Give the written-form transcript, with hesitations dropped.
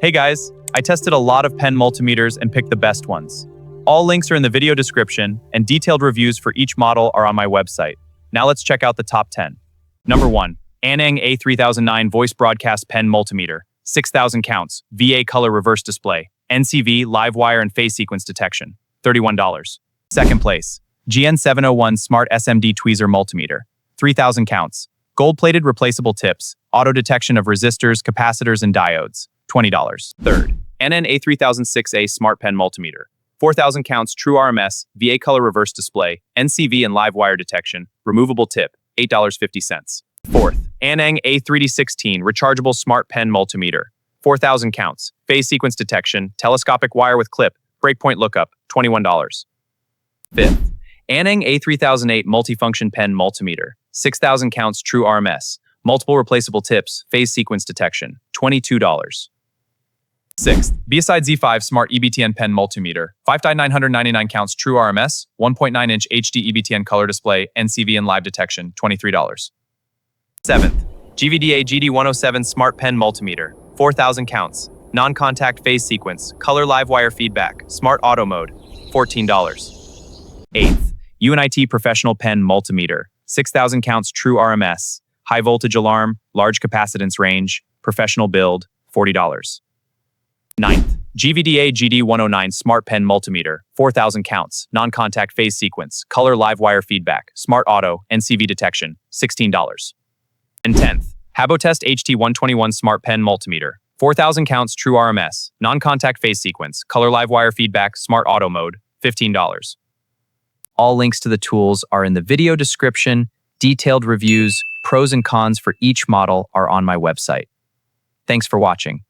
Hey guys, I tested a lot of Pen Multimeters and picked the best ones. All links are in the video description, and detailed reviews for each model are on my website. Now let's check out the top 10. Number 1. Aneng A3009 Voice Broadcast Pen Multimeter, 6,000 counts, VA color reverse display, NCV, live wire and phase sequence detection, $31. Second place, GN701 Smart SMD Tweezer Multimeter, 3,000 counts, gold-plated replaceable tips, auto detection of resistors, capacitors, and diodes, $20. Third, NN A3006A Smart Pen Multimeter, 4,000 counts, true RMS, VA color reverse display, NCV and live wire detection, removable tip, $8.50. Fourth, Aneng A3016 Rechargeable Smart Pen Multimeter, 4,000 counts, phase sequence detection, telescopic wire with clip, breakpoint lookup, $21. Fifth, Aneng A3008 Multifunction Pen Multimeter, 6,000 counts, true RMS, multiple replaceable tips, phase sequence detection, $22. Sixth, BSI Z5 Smart EBTN Pen Multimeter, 5,999 counts, true RMS, 1.9-inch HD EBTN color display, NCV and live detection, $23. Seventh, GVDA GD107 Smart Pen Multimeter, 4,000 counts, non-contact phase sequence, color live wire feedback, smart auto mode, $14. Eighth, UNIT Professional Pen Multimeter, 6,000 counts, true RMS, high voltage alarm, large capacitance range, professional build, $40. Ninth, GVDA GD109 Smart Pen Multimeter, 4,000 counts, non-contact phase sequence, color live wire feedback, smart auto, NCV detection, $16. And 10th, Habotest HT121 Smart Pen Multimeter, 4,000 counts, true RMS, non-contact phase sequence, color live wire feedback, smart auto mode, $15. All links to the tools are in the video description. Detailed reviews, pros and cons for each model are on my website. Thanks for watching.